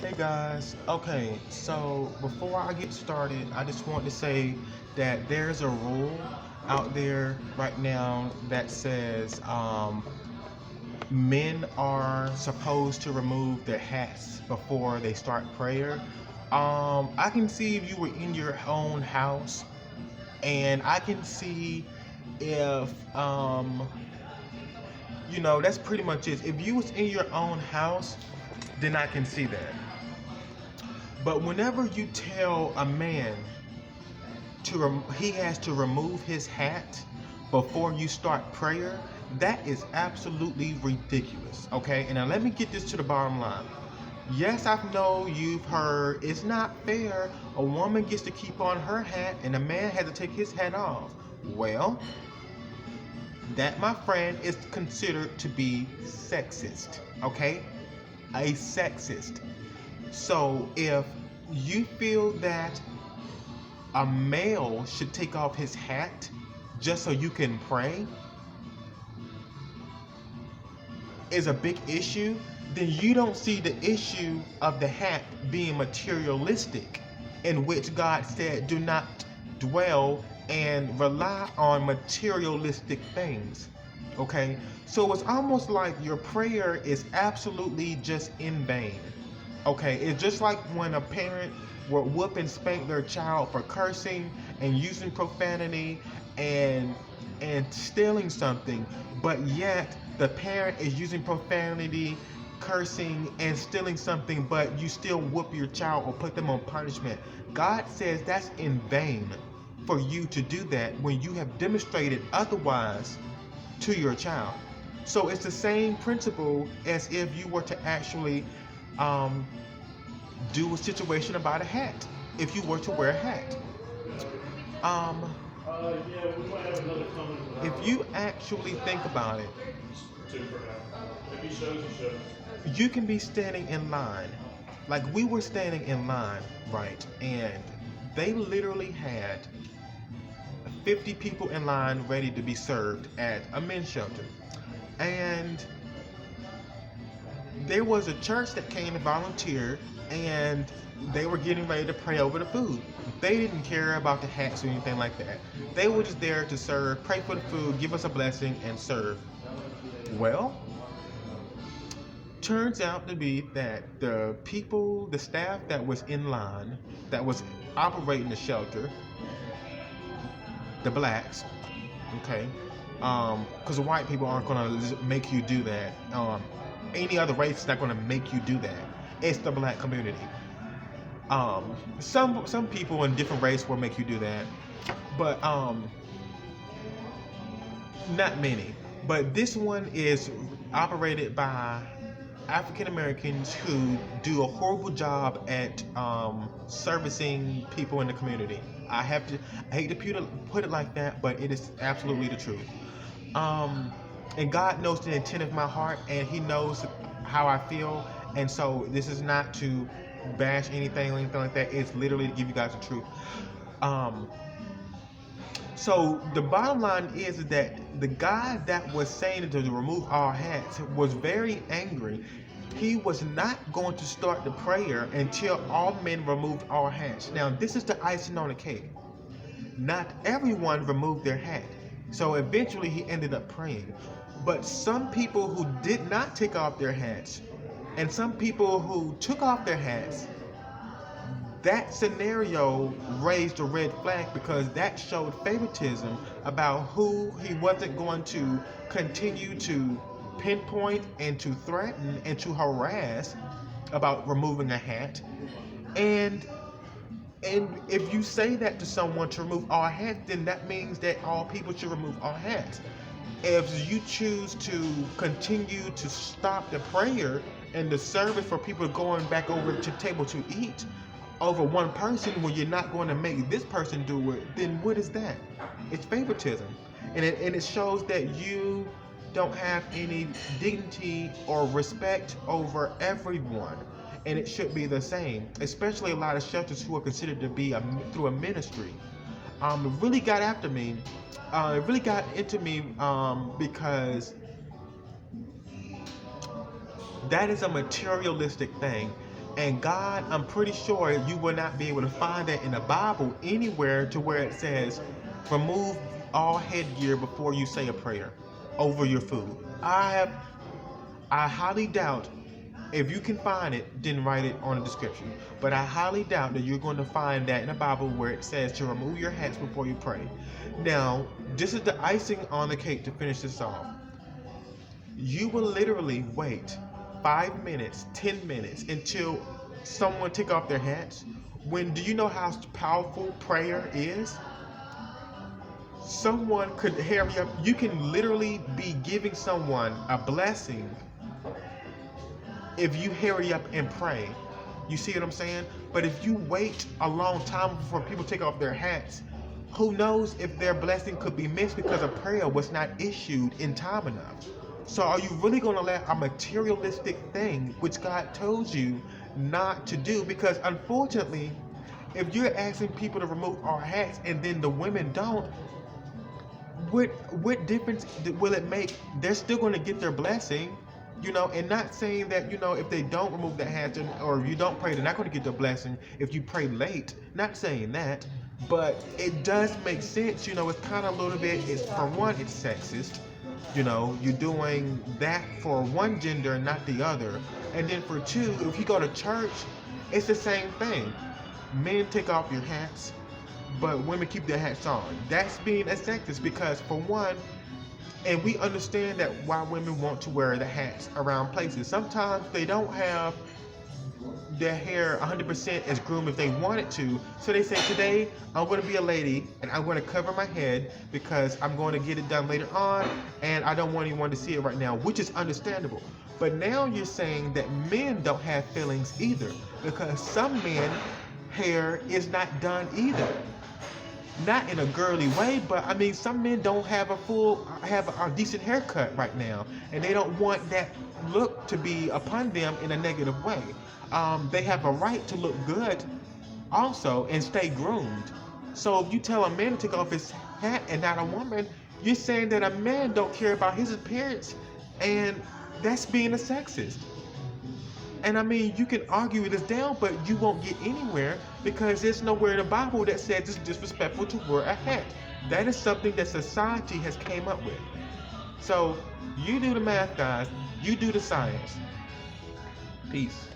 Hey guys, okay, so before I get started, I just want to say that there's a rule out there right now that says men are supposed to remove their hats before they start prayer. I can see if you were in your own house, and I can see if that's pretty much it. If you was in your own house, then I can see that. But whenever you tell a man he has to remove his hat before you start prayer, that is absolutely ridiculous. Okay, and now let me get this to the bottom line. Yes, I know you've heard it's not fair. A woman gets to keep on her hat and a man has to take his hat off. Well, that, my friend, is considered to be sexist. Okay, a sexist. So if you feel that a male should take off his hat just so you can pray is a big issue, then you don't see the issue of the hat being materialistic, in which God said, do not dwell and rely on materialistic things. Okay? So it's almost like your prayer is absolutely just in vain. Okay, it's just like when a parent will whoop and spank their child for cursing and using profanity and stealing something, but yet the parent is using profanity, cursing, and stealing something, but you still whoop your child or put them on punishment. God says that's in vain for you to do that when you have demonstrated otherwise to your child. So it's the same principle as if you were to actually um, do a situation about a hat. If you were to wear a hat, um, Yeah, we might have another comment. if you actually think about it, If he shows, he shows. you can be standing in line, like we were standing in line, right? And they literally had 50 people in line ready to be served at a men's shelter, and there was a church that came and volunteered, and they were getting ready to pray over the food. They didn't care about the hats or anything like that. They were just there to serve, pray for the food, give us a blessing, and serve. Well, turns out to be that the staff that was in line, that was operating the shelter, the blacks, okay, because the white people aren't gonna make you do that. Any other race is not gonna make you do that. It's the black community. Some people in different race will make you do that, but not many. But this one is operated by African Americans who do a horrible job at servicing people in the community. I hate to put it like that, but it is absolutely the truth. Um, and God knows the intent of my heart, and He knows how I feel. And so this is not to bash anything or anything like that. It's literally to give you guys the truth. Um, so the bottom line is that the guy that was saying to remove all hats was very angry. He was not going to start the prayer until all men removed all hats. Now, this is the icing on the cake. Not everyone removed their hat. So eventually he ended up praying. But some people who did not take off their hats and some people who took off their hats, that scenario raised a red flag because that showed favoritism about who he wasn't going to continue to pinpoint and to threaten and to harass about removing a hat. And if you say that to someone to remove all hats, then that means that all people should remove all hats. If you choose to continue to stop the prayer and the service for people going back over to the table to eat over one person when you're not going to make this person do it, then what is that? It's favoritism. And it shows that you don't have any dignity or respect over everyone. And it should be the same, especially a lot of shelters who are considered to be through a ministry. It really got after me. It really got into me because That is a materialistic thing. And God, I'm pretty sure you will not be able to find that in the Bible anywhere to where it says, remove all headgear before you say a prayer over your food. I highly doubt, if you can find it, then write it on the description. But I highly doubt that you're going to find that in the Bible where it says to remove your hats before you pray. Now, this is the icing on the cake to finish this off. You will literally wait 5 minutes, 10 minutes until someone take off their hats. When do you know how powerful prayer is? Someone could hurry up. You can literally be giving someone a blessing if you hurry up and pray. You see what I'm saying? But if you wait a long time before people take off their hats, who knows if their blessing could be missed because a prayer was not issued in time enough. So are you really going to let a materialistic thing, which God told you not to do? Because unfortunately, if you're asking people to remove our hats and then the women don't, what difference will it make? They're still going to get their blessing, and not saying that, if they don't remove the hats or if you don't pray, they're not going to get their blessing if you pray late. Not saying that, but it does make sense. It's kind of a little bit, for one, it's sexist. You're doing that for one gender, not the other. And then for two, if you go to church, it's the same thing. Men take off your hats, but women keep their hats on. That's being a sexist because, for one, and we understand that why women want to wear the hats around places. Sometimes they don't have their hair 100% as groomed if they wanted to. So they say, today I'm going to be a lady and I'm going to cover my head because I'm going to get it done later on and I don't want anyone to see it right now, which is understandable. But now you're saying that men don't have feelings either because some men hair is not done either. Not in a girly way, but I mean, some men don't have a decent haircut right now, and they don't want that look to be upon them in a negative way. They have a right to look good also and stay groomed. So if you tell a man to take off his hat and not a woman, you're saying that a man don't care about his appearance, and that's being a sexist. And I mean, you can argue this down, but you won't get anywhere because there's nowhere in the Bible that says it's disrespectful to wear a hat. That is something that society has came up with. So you do the math, guys. You do the science. Peace.